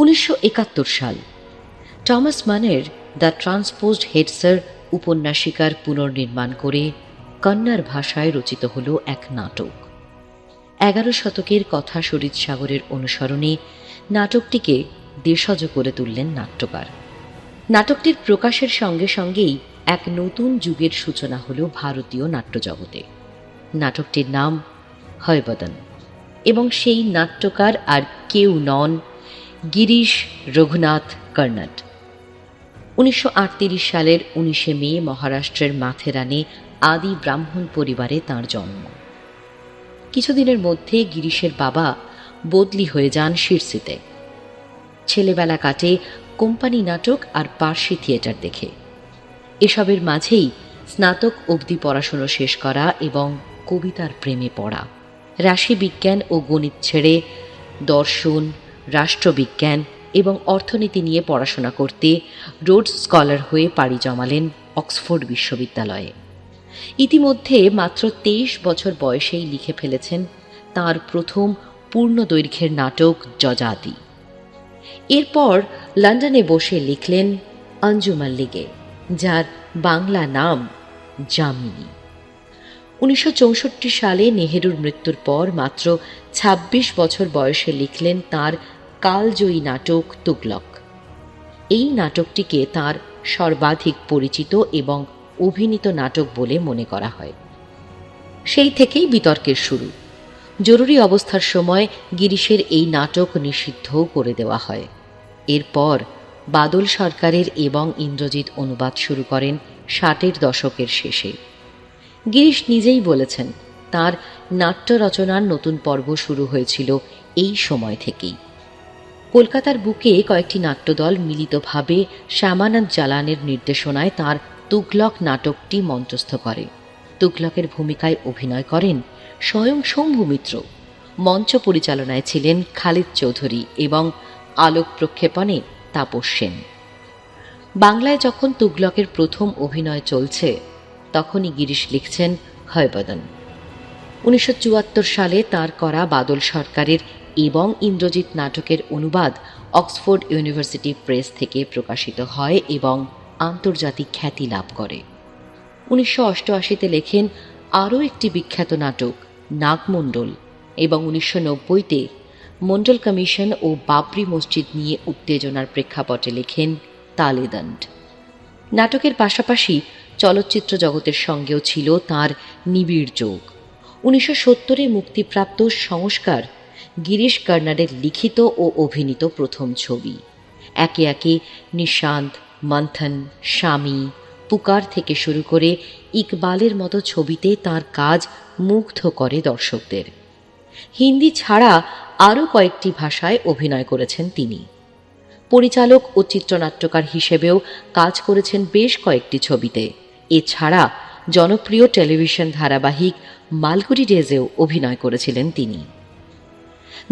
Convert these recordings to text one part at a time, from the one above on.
1971 সাল টমাস মানের the ট্রান্সপোজড head sir উপন্যাসিকার পুনর্নির্মাণ করে কন্নড় ভাষায় রচিত হল এক নাটক। 11 শতকের কথা শরীর সাগরের অনুসরণে নাটকটিকে দেশজ করে তুললেন নাট্যকার। নাটকটির প্রকাশের সঙ্গে সঙ্গেই এক নতুন যুগের সূচনা হল ভারতীয় নাট্যজগতে। নাটকটির নাম হয়বদন এবং সেই নাট্যকার আর কেউ নন, গিরিশ রঘুনাথ কর্নাড। 1938 সালের 19 মে মহারাষ্ট্রের মাথেরানে আদি ব্রাহ্মণ পরিবারে তাঁর জন্ম। কিছুদিনের মধ্যে গিরিশের বাবা বদলি হয়ে যান শিরসিতে। ছেলেবেলা কাটে কোম্পানি নাটক আর পার্সি থিয়েটার দেখে। এসবের মাঝেই স্নাতক অবধি পড়াশুনো শেষ করা এবং কবিতার প্রেমে পড়া। রাশিবিজ্ঞান ও গণিত ছেড়ে দর্শন, রাষ্ট্রবিজ্ঞান এবং অর্থনীতি নিয়ে পড়াশোনা করতে রোডস স্কলার হয়ে পাড়ি জমালেন অক্সফোর্ড বিশ্ববিদ্যালয়ে। ইতিমধ্যে মাত্র 23 বছর বয়সেই লিখে ফেলেছেন তাঁর প্রথম পূর্ণ দৈর্ঘ্যের নাটক যযাতি। এরপর লন্ডনে বসে লিখলেন অঞ্জুমান লিগে, যার বাংলা নাম যামিনী। 1964 সালে নেহেরুর মৃত্যুর পর মাত্র 26 বছর বয়সে লিখলেন তাঁর কালজয়ী নাটক তুগলক। এই নাটকটিকে তাঁর সর্বাধিক পরিচিত এবং অভিনীত নাটক বলে মনে করা হয়। সেই থেকেই বিতর্কের শুরু। জরুরি অবস্থার সময় গিরিশের এই নাটক নিষিদ্ধ করে দেওয়া হয়। এরপর বাদল সরকারের এবং ইন্দ্রজিৎ অনুবাদ শুরু করেন 60-এর দশকের শেষে। গিরিশ নিজেই বলেছেন তাঁর নাট্য রচনার নতুন পর্ব শুরু হয়েছিল এই সময় থেকেই। কলকাতার বুকে কয়েকটি নাট্যদল মিলিতভাবে শ্যামানন্দ জালানের নির্দেশনায় তাঁর তুগলক নাটকটি মঞ্চস্থ করে। তুগলকের ভূমিকায় অভিনয় করেন স্বয়ং শম্ভু মিত্র। মঞ্চ পরিচালনায় ছিলেন খালিদ চৌধুরী এবং আলোক প্রক্ষেপণে তাপস সেন। বাংলায় যখন তুগলকের প্রথম অভিনয় চলছে তখনই গিরিশ লিখছেন হয়বদন। 1974 সালে তাঁর করা বাদল সরকারের এবং ইন্দ্রজিৎ নাটকের অনুবাদ অক্সফোর্ড ইউনিভার্সিটি প্রেস থেকে প্রকাশিত হয় এবং আন্তর্জাতিক খ্যাতি লাভ করে। 1988-তে লেখেন আরও একটি বিখ্যাত নাটক নাগমণ্ডল এবং 1990-তে মণ্ডল কমিশন ও বাবরি মসজিদ নিয়ে উত্তেজনার প্রেক্ষাপটে লেখেন তালেদণ্ড। নাটকের পাশাপাশি চলচ্চিত্র জগতের সঙ্গেও ছিল তাঁর নিবিড় যোগ। 1970-এ মুক্তিপ্রাপ্ত সংস্কার গিরিশ কর্নাডের লিখিত ও অভিনীত প্রথম ছবি। একে একে নিশান্ত, মন্থন, স্বামী, পুকার থেকে শুরু করে ইকবালের মতো ছবিতে তাঁর কাজ মুগ্ধ করে দর্শকদের। হিন্দি ছাড়া আরও কয়েকটি ভাষায় অভিনয় করেছেন তিনি। পরিচালক ও চিত্রনাট্যকার হিসেবেও কাজ করেছেন বেশ কয়েকটি ছবিতে। এছাড়া জনপ্রিয় টেলিভিশন ধারাবাহিক মালগুড়ি ডেজেও অভিনয় করেছিলেন তিনি।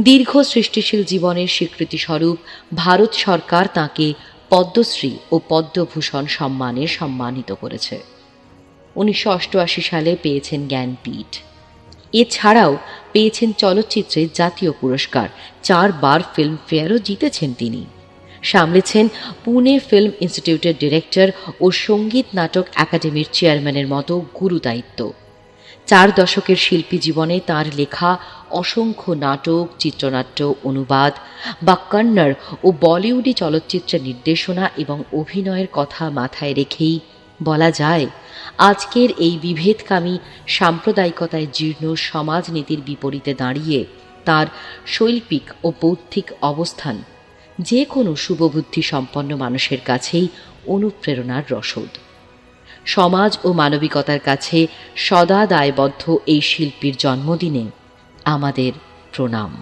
দীর্ঘ সৃষ্টিশীল জীবনের স্বীকৃতিস্বরূপ ভারত সরকার তাঁকে পদ্মশ্রী ও পদ্মভূষণ সম্মানে সম্মানিত করেছে। 1988 সালে পেয়েছেন জ্ঞানপীঠ। এছাড়াও পেয়েছেন চলচ্চিত্রে জাতীয় পুরস্কার, 4 বার ফিল্মফেয়ারও জিতেছেন তিনি। সামলেছেন পুনে ফিল্ম ইনস্টিটিউটের ডিরেক্টর ও সঙ্গীত নাটক একাডেমির চেয়ারম্যানের মতো গুরু দায়িত্ব। 4 দশকের শিল্পী জীবনে তাঁর লেখা অসংখ্য নাটক, চিত্রনাট্য, অনুবাদ বা কন্নড় ও বলিউডি চলচ্চিত্রের নির্দেশনা এবং অভিনয়ের কথা মাথায় রেখেই বলা যায় আজকের এই বিভেদকামী সাম্প্রদায়িকতায় জীর্ণ সমাজনীতির বিপরীতে দাঁড়িয়ে তাঁর শৈল্পিক ও বৌদ্ধিক অবস্থান যে কোনো শুভবুদ্ধি সম্পন্ন মানুষের কাছেই অনুপ্রেরণার রসদ। সমাজ ও মানবিকতার কাছে সদা দায়বদ্ধ এই শিল্পীর জন্মদিনে আমাদের প্রণাম।